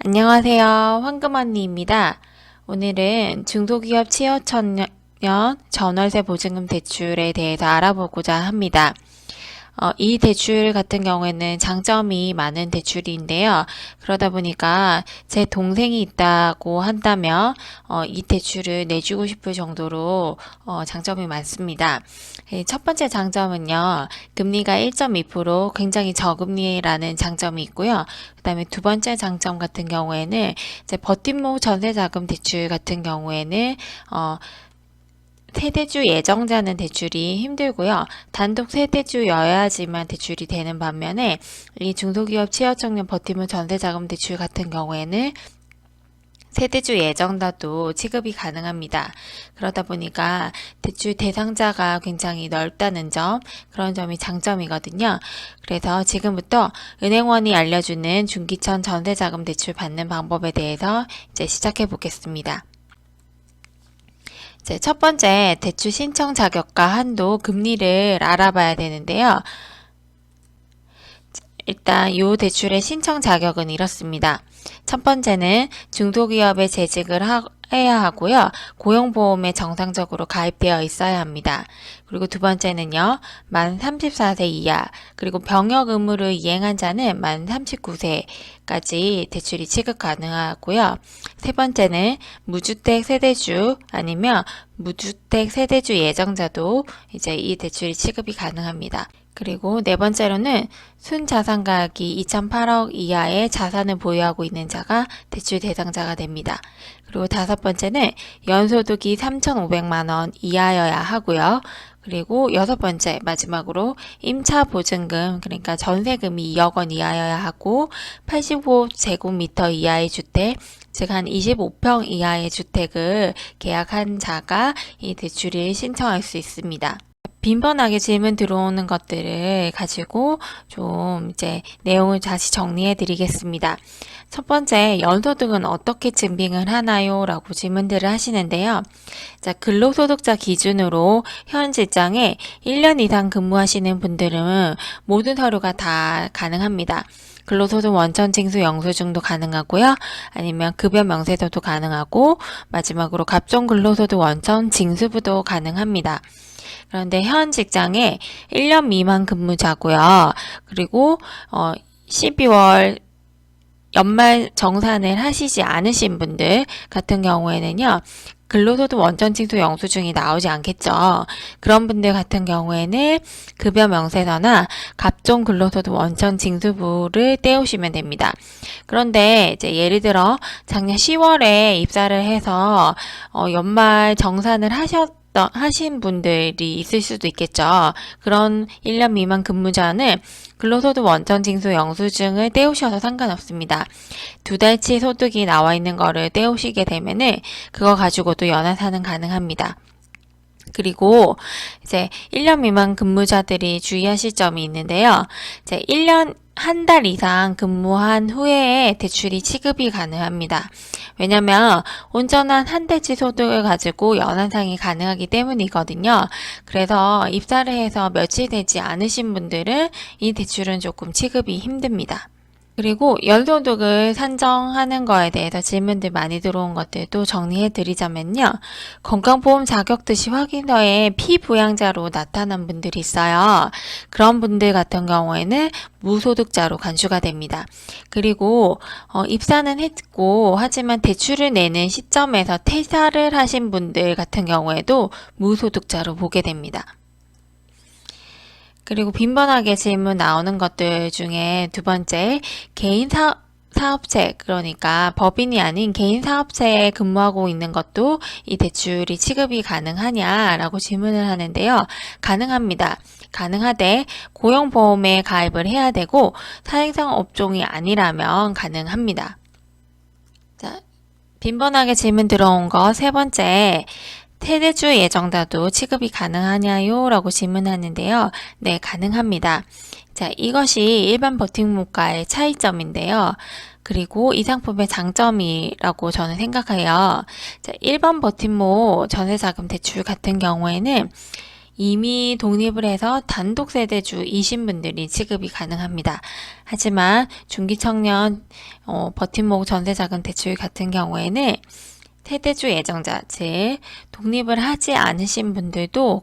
안녕하세요. 황금언니입니다. 오늘은 중소기업 취업청년 전월세 보증금 대출에 대해서 알아보고자 합니다. 이 대출 같은 경우에는 장점이 많은 대출인데요. 그러다 보니까 제 동생이 있다고 한다면 이 대출을 내주고 싶을 정도로 장점이 많습니다. 첫 번째 장점은요, 금리가 1.2% 굉장히 저금리라는 장점이 있고요. 그다음에 두 번째 장점 같은 경우에는 이제 버팀목 전세자금 대출 같은 경우에는 세대주 예정자는 대출이 힘들고요. 단독 세대주여야지만 대출이 되는 반면에 이 중소기업 취약청년 버팀목 전세자금 대출 같은 경우에는 세대주 예정자도 취급이 가능합니다. 그러다 보니까 대출 대상자가 굉장히 넓다는 점, 그런 점이 장점이거든요. 그래서 지금부터 은행원이 알려주는 중기천 전세자금 대출 받는 방법에 대해서 이제 시작해 보겠습니다. 이제 첫 번째, 대출 신청 자격과 한도, 금리를 알아봐야 되는데요. 일단 이 대출의 신청 자격은 이렇습니다. 첫 번째는 중소기업에 재직을 해야 하고요. 고용보험에 정상적으로 가입되어 있어야 합니다. 그리고 두 번째는요, 만 34세 이하, 그리고 병역 의무를 이행한 자는 만 39세까지 대출이 취급 가능하고요. 세 번째는 무주택 세대주 아니면 무주택 세대주 예정자도 이제 이 대출이 취급이 가능합니다. 그리고 네 번째로는 순자산가액이 2,008억 이하의 자산을 보유하고 있는 자가 대출 대상자가 됩니다. 그리고 다섯 번째는 연소득이 3,500만 원 이하여야 하고요. 그리고 여섯 번째, 마지막으로 임차보증금, 그러니까 전세금이 2억 원 이하여야 하고 85제곱미터 이하의 주택, 즉 한 25평 이하의 주택을 계약한 자가 이 대출을 신청할 수 있습니다. 빈번하게 질문 들어오는 것들을 가지고 좀 이제 내용을 다시 정리해 드리겠습니다. 첫 번째, 연소득은 어떻게 증빙을 하나요? 라고 질문들을 하시는데요. 자, 근로소득자 기준으로 현 직장에 1년 이상 근무하시는 분들은 모든 서류가 다 가능합니다. 근로소득 원천 징수 영수증도 가능하고요. 아니면 급여 명세서도 가능하고 마지막으로 갑종 근로소득 원천 징수부도 가능합니다. 그런데 현 직장에 1년 미만 근무자고요. 그리고 12월 연말 정산을 하시지 않으신 분들 같은 경우에는요. 근로소득 원천징수 영수증이 나오지 않겠죠. 그런 분들 같은 경우에는 급여 명세서나 갑종 근로소득 원천징수부를 떼우시면 됩니다. 그런데 이제 예를 들어 작년 10월에 입사를 해서 연말 정산을 하신 분들이 있을 수도 있겠죠. 그런 1년 미만 근무자는 근로소득 원천징수 영수증을 떼우셔도 상관없습니다. 두 달치 소득이 나와 있는 거를 떼우시게 되면은 그거 가지고도 연하사는 가능합니다. 그리고 이제 1년 미만 근무자들이 주의하실 점이 있는데요. 이제 1년 한 달 이상 근무한 후에 대출이 취급이 가능합니다. 왜냐면 온전한 한 달치 소득을 가지고 연한상이 가능하기 때문이거든요. 그래서 입사를 해서 며칠 되지 않으신 분들은 이 대출은 조금 취급이 힘듭니다. 그리고 연소득을 산정하는 거에 대해서 질문들 많이 들어온 것들도 정리해 드리자면요. 건강보험 자격듯이 확인서에 피부양자로 나타난 분들이 있어요. 그런 분들 같은 경우에는 무소득자로 간주가 됩니다. 그리고 입사는 했고 하지만 대출을 내는 시점에서 퇴사를 하신 분들 같은 경우에도 무소득자로 보게 됩니다. 그리고 빈번하게 질문 나오는 것들 중에 두 번째, 개인 사업체, 그러니까 법인이 아닌 개인 사업체에 근무하고 있는 것도 이 대출이 취급이 가능하냐라고 질문을 하는데요. 가능합니다. 가능하되 고용보험에 가입을 해야 되고 사행성 업종이 아니라면 가능합니다. 자, 빈번하게 질문 들어온 거 세 번째, 세대주 예정자도 취급이 가능하냐요? 라고 질문하는데요. 네, 가능합니다. 자, 이것이 일반 버팀목과의 차이점인데요. 그리고 이 상품의 장점이라고 저는 생각해요. 자, 일반 버팀목 전세자금 대출 같은 경우에는 이미 독립을 해서 단독 세대주이신 분들이 지급이 가능합니다. 하지만 중기청년 버팀목 전세자금 대출 같은 경우에는 세대주 예정자, 즉 독립을 하지 않으신 분들도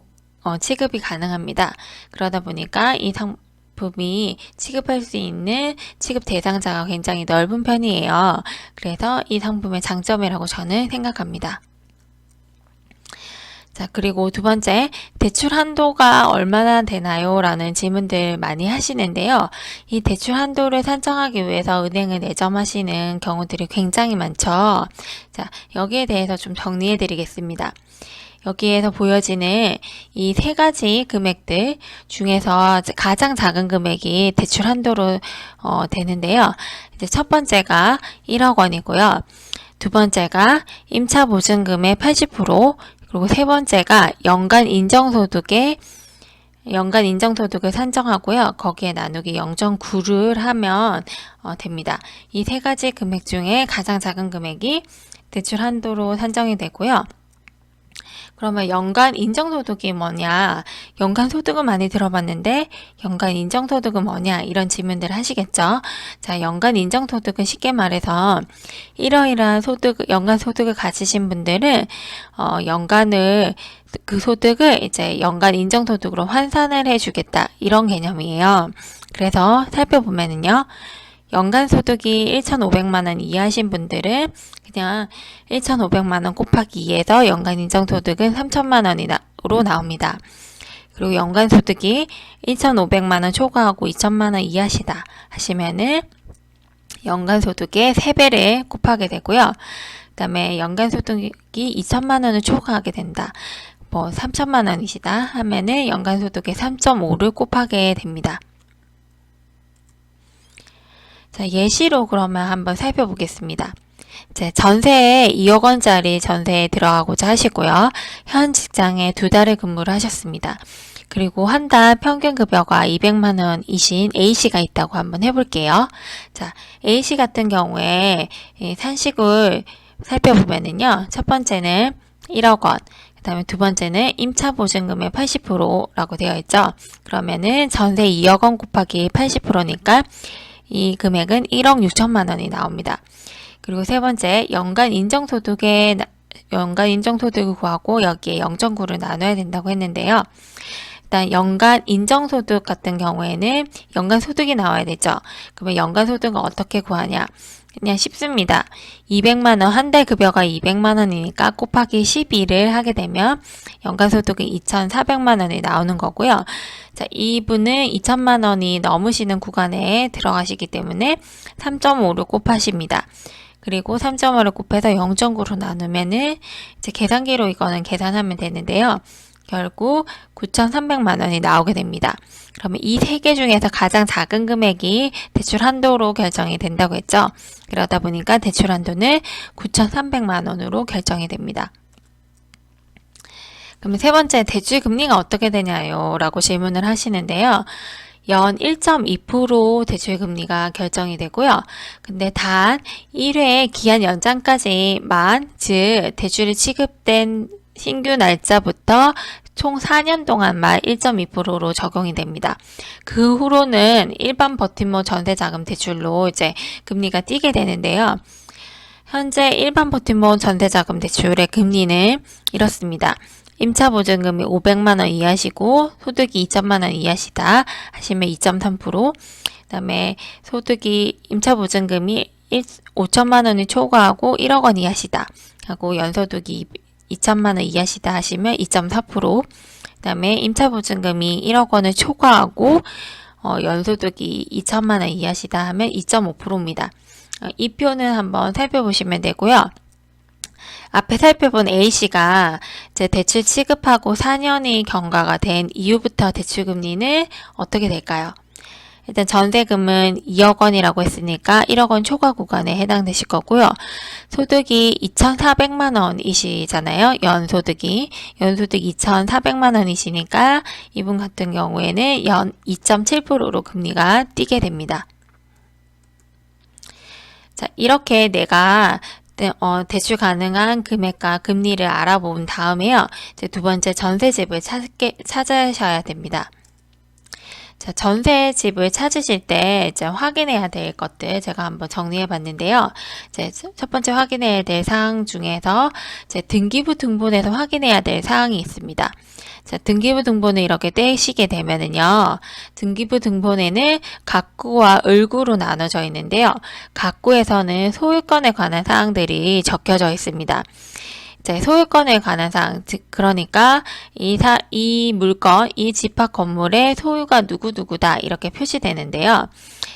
지급이 가능합니다. 그러다 보니까 이 상품이 취급할 수 있는 취급 대상자가 굉장히 넓은 편이에요. 그래서 이 상품의 장점이라고 저는 생각합니다. 자, 그리고 두 번째, 대출 한도가 얼마나 되나요? 라는 질문들 많이 하시는데요. 이 대출 한도를 산정하기 위해서 은행을 내점하시는 경우들이 굉장히 많죠. 자, 여기에 대해서 좀 정리해 드리겠습니다. 여기에서 보여지는 이 세 가지 금액들 중에서 가장 작은 금액이 대출 한도로 되는데요. 이제 첫 번째가 1억 원이고요. 두 번째가 임차 보증금의 80%, 그리고 세 번째가 연간 인정소득을 산정하고요. 거기에 나누기 0.9를 하면 됩니다. 이 세 가지 금액 중에 가장 작은 금액이 대출 한도로 산정이 되고요. 그러면 연간 인정소득이 뭐냐? 연간 소득은 많이 들어봤는데 연간 인정소득은 뭐냐? 이런 질문들을 하시겠죠? 자, 연간 인정소득은 쉽게 말해서 이러이러한 연간 소득을 가지신 분들은 그 소득을 이제 연간 인정소득으로 환산을 해주겠다. 이런 개념이에요. 그래서 살펴보면은요. 연간 소득이 1,500만 원 이하신 분들은 그냥 1,500만 원 곱하기 2에서 연간 인정소득은 3,000만 원으로 나옵니다. 그리고 연간 소득이 1,500만 원 초과하고 2,000만 원 이하시다 하시면은 연간 소득의 3배를 곱하게 되고요. 그 다음에 연간 소득이 2,000만 원을 초과하게 된다. 3,000만 원이시다 하면은 연간 소득의 3.5를 곱하게 됩니다. 자, 예시로 그러면 한번 살펴보겠습니다. 이제 전세에 2억 원짜리 전세에 들어가고자 하시고요. 현 직장에 2달을 근무를 하셨습니다. 그리고 한 달 평균 급여가 200만 원이신 A씨가 있다고 한번 해볼게요. 자, A씨 같은 경우에 산식을 살펴보면은요. 첫 번째는 1억 원, 그 다음에 두 번째는 임차 보증금의 80%라고 되어 있죠. 그러면은 전세 2억 원 곱하기 80%니까 이 금액은 1억 6천만 원이 나옵니다. 그리고 세 번째, 연간 인정소득을 구하고 여기에 0.9를 나눠야 된다고 했는데요. 일단 연간 인정소득 같은 경우에는 연간 소득이 나와야 되죠. 그러면 연간 소득은 어떻게 구하냐? 그냥 쉽습니다. 200만 원, 한 달 급여가 200만 원이니까 곱하기 12를 하게 되면 연간 소득이 2,400만 원이 나오는 거고요. 자, 이분은 2천만 원이 넘으시는 구간에 들어가시기 때문에 3.5를 곱하십니다. 그리고 3.5를 곱해서 0.9로 나누면은 이제 계산기로 이거는 계산하면 되는데요. 결국 9,300만 원이 나오게 됩니다. 그러면 이 세 개 중에서 가장 작은 금액이 대출 한도로 결정이 된다고 했죠. 그러다 보니까 대출 한도는 9,300만 원으로 결정이 됩니다. 그럼 세 번째, 대출 금리가 어떻게 되냐요? 라고 질문을 하시는데요. 연 1.2% 대출 금리가 결정이 되고요. 근데 단 1회 기한 연장까지만, 즉 대출이 취급된 신규 날짜부터 총 4년 동안만 1.2%로 적용이 됩니다. 그 후로는 일반 버팀목 전세자금 대출로 이제 금리가 뛰게 되는데요. 현재 일반 버팀목 전세자금 대출의 금리는 이렇습니다. 임차 보증금이 500만 원 이하시고 소득이 2천만 원 이하시다 하시면 2.3%, 그다음에 임차 보증금이 5천만 원이 초과하고 1억 원 이하시다 하고 연소득이 2천만 원 이하시다 하시면 2.4%, 그다음에 임차 보증금이 1억 원을 초과하고 연소득이 2천만 원 이하시다 하면 2.5%입니다. 이 표는 한번 살펴보시면 되고요. 앞에 살펴본 A씨가 이제 대출 취급하고 4년이 경과가 된 이후부터 대출 금리는 어떻게 될까요? 일단 전세금은 2억 원이라고 했으니까 1억 원 초과 구간에 해당되실 거고요. 소득이 2,400만 원이시잖아요. 연소득이 2,400만 원이시니까 이분 같은 경우에는 연 2.7%로 금리가 뛰게 됩니다. 자, 이렇게 내가 대출 가능한 금액과 금리를 알아본 다음에요. 이제 두 번째 전세집을 찾으셔야 됩니다. 자, 전세집을 찾으실 때 이제 확인해야 될 것들 제가 한번 정리해 봤는데요. 이제 첫 번째 확인해야 될 사항 중에서 이제 등기부 등본에서 확인해야 될 사항이 있습니다. 자, 등기부 등본을 이렇게 떼시게 되면은요, 등기부 등본에는 갑구와 을구로 나눠져 있는데요. 갑구에서는 소유권에 관한 사항들이 적혀져 있습니다. 이제 소유권에 관한 사항, 즉 그러니까 이 물건, 이 집합 건물의 소유가 누구누구다 이렇게 표시되는데요.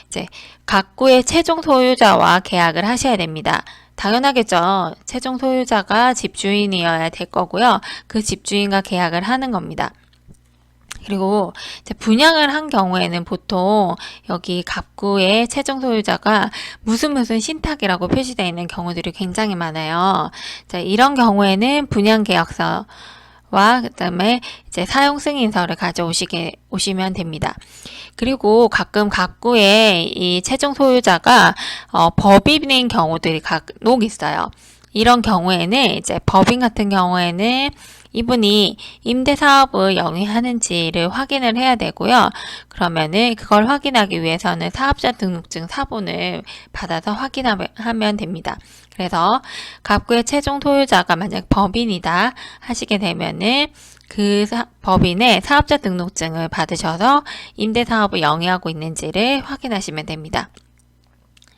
이제 갑구의 최종 소유자와 계약을 하셔야 됩니다. 당연하겠죠. 최종 소유자가 집주인이어야 될 거고요. 그 집주인과 계약을 하는 겁니다. 그리고 이제 분양을 한 경우에는 보통 여기 갑구의 최종 소유자가 무슨 신탁이라고 표시되어 있는 경우들이 굉장히 많아요. 자, 이런 경우에는 분양 계약서와 그다음에 이제 사용 승인서를 오시면 됩니다. 그리고 가끔 갑구의 이 최종 소유자가 법인인 경우들이 간혹 있어요. 이런 경우에는 이제 법인 같은 경우에는 이분이 임대사업을 영위하는지를 확인을 해야 되고요. 그러면은 그걸 확인하기 위해서는 사업자 등록증 사본을 받아서 확인하면 됩니다. 그래서 갑구의 최종 소유자가 만약 법인이다 하시게 되면은 그 법인의 사업자 등록증을 받으셔서 임대사업을 영위하고 있는지를 확인하시면 됩니다.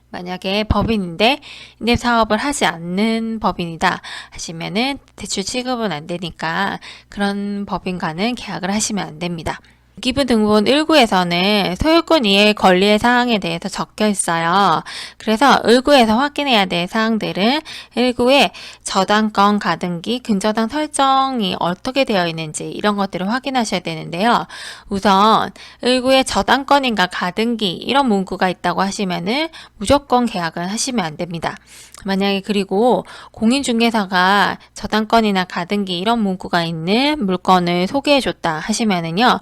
만약에 법인인데 임대사업을 하지 않는 법인이다 하시면은 대출 취급은 안 되니까 그런 법인과는 계약을 하시면 안 됩니다. 등기부 등본 1구에서는 소유권 이외의 권리의 사항에 대해서 적혀 있어요. 그래서 1구에서 확인해야 될 사항들은 1구에 저당권 가등기, 근저당 설정이 어떻게 되어 있는지 이런 것들을 확인하셔야 되는데요. 우선 1구에 저당권인가 가등기 이런 문구가 있다고 하시면은 무조건 계약을 하시면 안 됩니다. 만약에 그리고 공인중개사가 저당권이나 가등기 이런 문구가 있는 물건을 소개해줬다 하시면은요,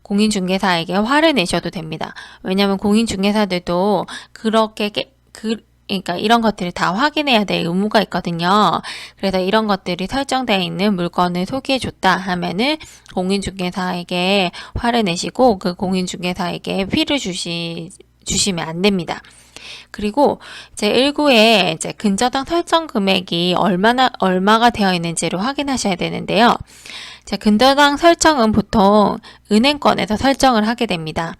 공인중개사에게 화를 내셔도 됩니다. 왜냐하면 공인중개사들도 그러니까 이런 것들을 다 확인해야 될 의무가 있거든요. 그래서 이런 것들이 설정되어 있는 물건을 소개해줬다 하면은 공인중개사에게 화를 내시고 그 공인중개사에게 피를 주시면 안 됩니다. 그리고 이제 1구에 이제 근저당 설정 금액이 얼마가 되어 있는지를 확인하셔야 되는데요. 자, 근저당 설정은 보통 은행권에서 설정을 하게 됩니다.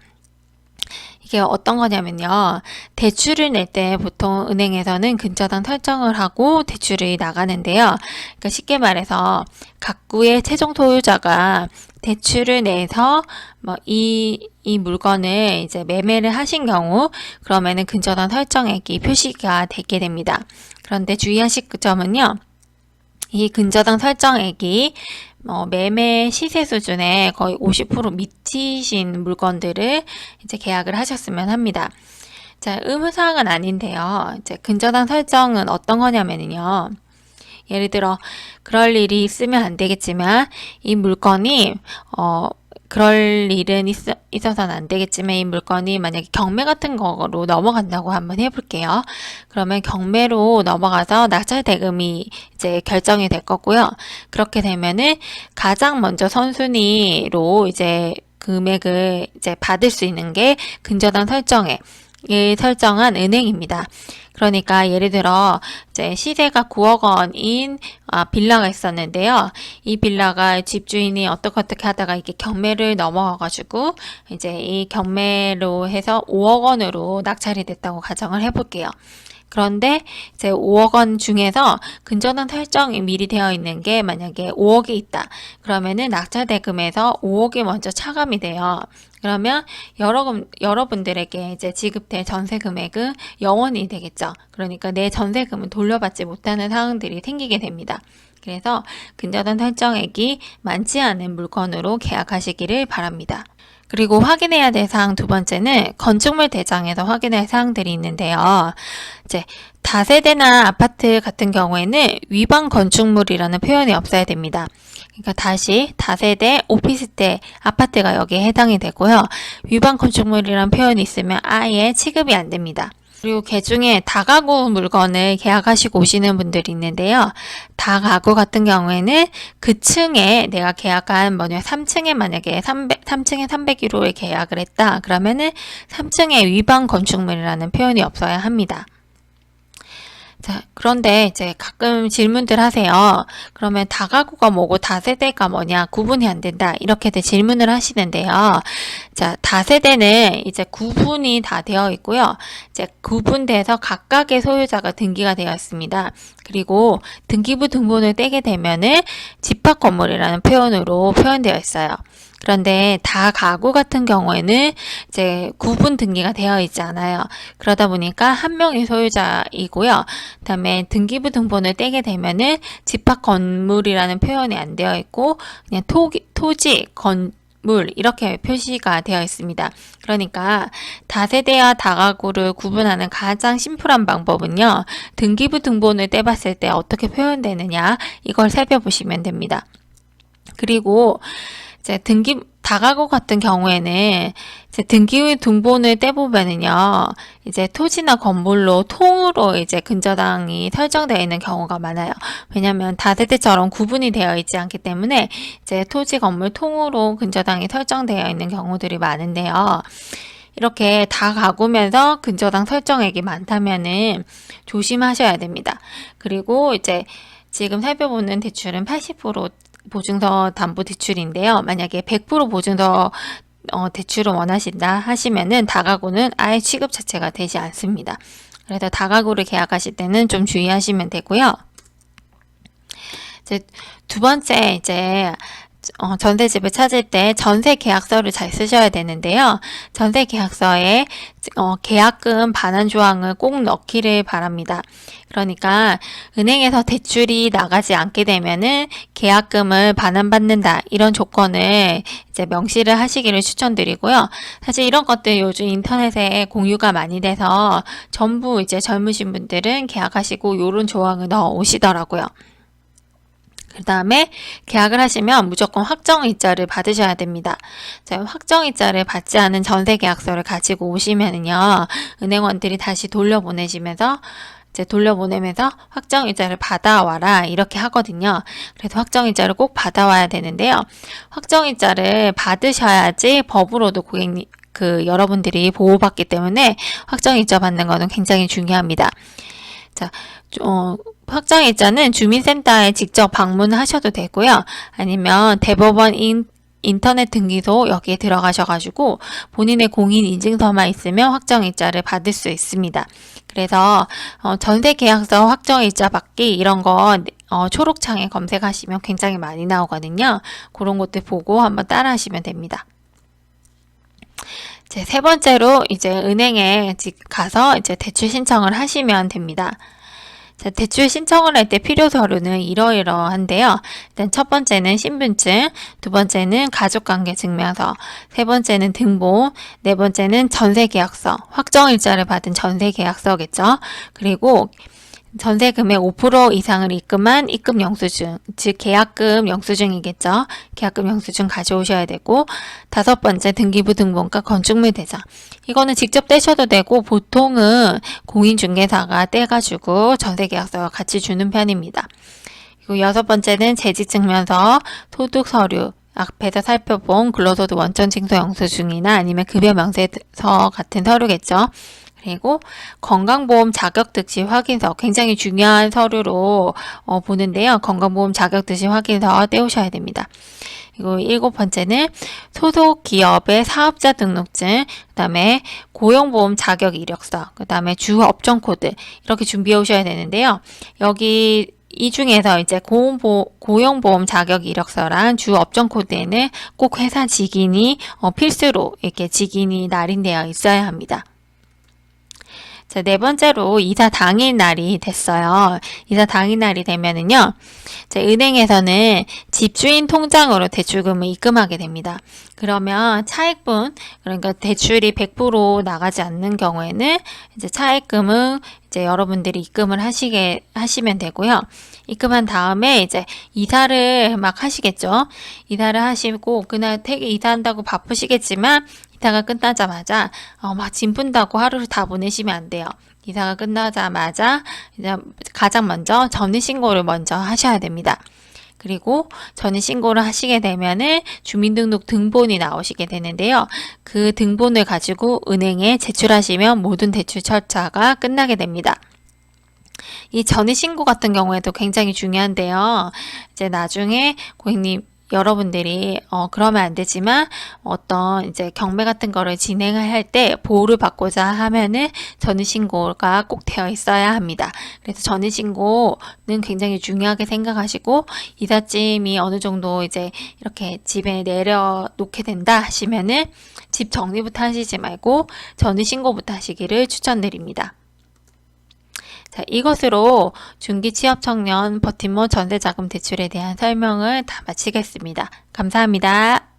이게 어떤 거냐면요. 대출을 낼 때 보통 은행에서는 근저당 설정을 하고 대출이 나가는데요. 그러니까 쉽게 말해서 갑구의 최종 소유자가 대출을 내서 이 물건을 이제 매매를 하신 경우 그러면은 근저당 설정액이 표시가 되게 됩니다. 그런데 주의하실 점은요. 이 근저당 설정액이 매매 시세 수준에 거의 50% 미치신 물건들을 이제 계약을 하셨으면 합니다. 자, 의무사항은 아닌데요. 이제 근저당 설정은 어떤 거냐면요. 예를 들어 그럴 일이 있으면 안 되겠지만 이 물건이 그럴 일은 있어서는 안 되겠지만 이 물건이 만약에 경매 같은 거로 넘어간다고 한번 해볼게요. 그러면 경매로 넘어가서 낙찰 대금이 이제 결정이 될 거고요. 그렇게 되면은 가장 먼저 선순위로 이제 금액을 이제 받을 수 있는 게 근저당 설정액. 설정한 은행입니다. 그러니까 예를 들어 이제 시세가 9억 원인 빌라가 있었는데요. 이 빌라가 집주인이 어떻게 하다가 이게 경매를 넘어가가지고 이제 이 경매로 해서 5억 원으로 낙찰이 됐다고 가정을 해볼게요. 그런데 이제 5억 원 중에서 근저당 설정이 미리 되어 있는 게 만약에 5억이 있다. 그러면은 낙찰 대금에서 5억이 먼저 차감이 돼요. 그러면 여러분들에게 이제 지급될 전세 금액은 0원이 되겠죠. 그러니까 내 전세금은 돌려받지 못하는 상황들이 생기게 됩니다. 그래서 근저당 설정액이 많지 않은 물건으로 계약하시기를 바랍니다. 그리고 확인해야 될 사항 두 번째는 건축물 대장에서 확인할 사항들이 있는데요. 이제 다세대나 아파트 같은 경우에는 위반 건축물이라는 표현이 없어야 됩니다. 그러니까 다시 다세대, 오피스텔, 아파트가 여기에 해당이 되고요. 위반 건축물이라는 표현이 있으면 아예 취급이 안 됩니다. 그리고 개중에 다가구 물건을 계약하시고 오시는 분들이 있는데요. 다가구 같은 경우에는 그 층에 내가 계약한 3층에 만약에 3층에 301호에 계약을 했다. 그러면은 3층에 위반 건축물이라는 표현이 없어야 합니다. 자, 그런데 이제 가끔 질문들 하세요. 그러면 다가구가 뭐고 다세대가 뭐냐, 구분이 안 된다. 이렇게들 질문을 하시는데요. 자, 다세대는 이제 구분이 다 되어 있고요. 이제 구분돼서 각각의 소유자가 등기가 되어 있습니다. 그리고 등기부 등본을 떼게 되면은 집합 건물이라는 표현으로 표현되어 있어요. 그런데 다가구 같은 경우에는 이제 구분 등기가 되어 있지 않아요. 그러다 보니까 한 명이 소유자이고요. 그다음에 등기부 등본을 떼게 되면은 집합 건물이라는 표현이 안 되어 있고 그냥 토지 건물 이렇게 표시가 되어 있습니다. 그러니까 다세대와 다가구를 구분하는 가장 심플한 방법은요. 등기부 등본을 떼봤을 때 어떻게 표현되느냐 이걸 살펴보시면 됩니다. 그리고 이제 다가구 같은 경우에는 이제 등기 등본을 떼보면은요, 이제 토지나 건물로 통으로 이제 근저당이 설정되어 있는 경우가 많아요. 왜냐면 다세대처럼 구분이 되어 있지 않기 때문에 이제 토지 건물 통으로 근저당이 설정되어 있는 경우들이 많은데요. 이렇게 다가구면서 근저당 설정액이 많다면은 조심하셔야 됩니다. 그리고 이제 지금 살펴보는 대출은 80% 보증서 담보 대출인데요. 만약에 100% 보증서 대출을 원하신다 하시면은 다가구는 아예 취급 자체가 되지 않습니다. 그래서 다가구를 계약하실 때는 좀 주의하시면 되고요. 이제 두 번째 전세집을 찾을 때 전세 계약서를 잘 쓰셔야 되는데요. 전세 계약서에 계약금 반환 조항을 꼭 넣기를 바랍니다. 그러니까 은행에서 대출이 나가지 않게 되면은 계약금을 반환받는다 이런 조건을 이제 명시를 하시기를 추천드리고요. 사실 이런 것들 요즘 인터넷에 공유가 많이 돼서 전부 이제 젊으신 분들은 계약하시고 이런 조항을 넣어 오시더라고요. 그 다음에 계약을 하시면 무조건 확정일자를 받으셔야 됩니다. 자, 확정일자를 받지 않은 전세계약서를 가지고 오시면은요, 은행원들이 다시 돌려보내면서 확정일자를 받아와라 이렇게 하거든요. 그래서 확정일자를 꼭 받아와야 되는데요. 확정일자를 받으셔야지 법으로도 여러분들이 보호받기 때문에 확정일자 받는 거는 굉장히 중요합니다. 자, 확정일자는 주민센터에 직접 방문하셔도 되고요. 아니면 대법원 인터넷 등기소 여기에 들어가셔가지고 본인의 공인인증서만 있으면 확정일자를 받을 수 있습니다. 그래서 전세계약서 확정일자 받기 이런 거 초록창에 검색하시면 굉장히 많이 나오거든요. 그런 것들 보고 한번 따라 하시면 됩니다. 세 번째로 이제 은행에 가서 이제 대출 신청을 하시면 됩니다. 자, 대출 신청을 할 때 필요 서류는 이러이러한데요. 일단 첫 번째는 신분증, 두 번째는 가족관계증명서, 세 번째는 등본, 네 번째는 전세계약서, 확정일자를 받은 전세계약서겠죠. 그리고 전세 금액 5% 이상을 입금한 입금 영수증, 즉 계약금 영수증이겠죠. 계약금 영수증 가져오셔야 되고, 다섯 번째 등기부 등본과 건축물 대장. 이거는 직접 떼셔도 되고 보통은 공인중개사가 떼가지고 전세계약서와 같이 주는 편입니다. 그리고 여섯 번째는 재직증명서, 소득서류, 앞에서 살펴본 근로소득 원천징수 영수증이나 아니면 급여명세서 같은 서류겠죠. 그리고 건강보험 자격득시 확인서 굉장히 중요한 서류로 보는데요. 건강보험 자격득시 확인서 떼오셔야 됩니다. 그리고 일곱 번째는 소속 기업의 사업자 등록증, 그 다음에 고용보험 자격 이력서, 그 다음에 주 업종 코드 이렇게 준비해 오셔야 되는데요. 여기 이 중에서 이제 고용보험 자격 이력서랑 주 업종 코드에는 꼭 회사 직인이 필수로 이렇게 직인이 날인되어 있어야 합니다. 자, 네 번째로 이사 당일 날이 됐어요. 이사 당일 날이 되면은요, 은행에서는 집주인 통장으로 대출금을 입금하게 됩니다. 그러면 차액분, 그러니까 대출이 100% 나가지 않는 경우에는 이제 차액금은 이제 여러분들이 입금을 하시면 되고요. 입금한 다음에 이제 이사를 막 하시겠죠. 이사를 하시고 그날 되게 이사한다고 바쁘시겠지만 이사가 끝나자마자 막 짐 푼다고 하루를 다 보내시면 안 돼요. 이사가 끝나자마자 이제 가장 먼저 전입신고를 먼저 하셔야 됩니다. 그리고 전입신고를 하시게 되면은 주민등록 등본이 나오시게 되는데요. 그 등본을 가지고 은행에 제출하시면 모든 대출 절차가 끝나게 됩니다. 이 전입신고 같은 경우에도 굉장히 중요한데요. 이제 나중에 고객님 여러분들이 그러면 안 되지만 어떤 이제 경매 같은 거를 진행을 할 때 보호를 받고자 하면은 전입신고가 꼭 되어 있어야 합니다. 그래서 전입신고는 굉장히 중요하게 생각하시고 이삿짐이 어느 정도 이제 이렇게 집에 내려놓게 된다 하시면은 집 정리부터 하시지 말고 전입신고부터 하시기를 추천드립니다. 자, 이것으로 중기 취업 청년 버팀목 전세자금 대출에 대한 설명을 다 마치겠습니다. 감사합니다.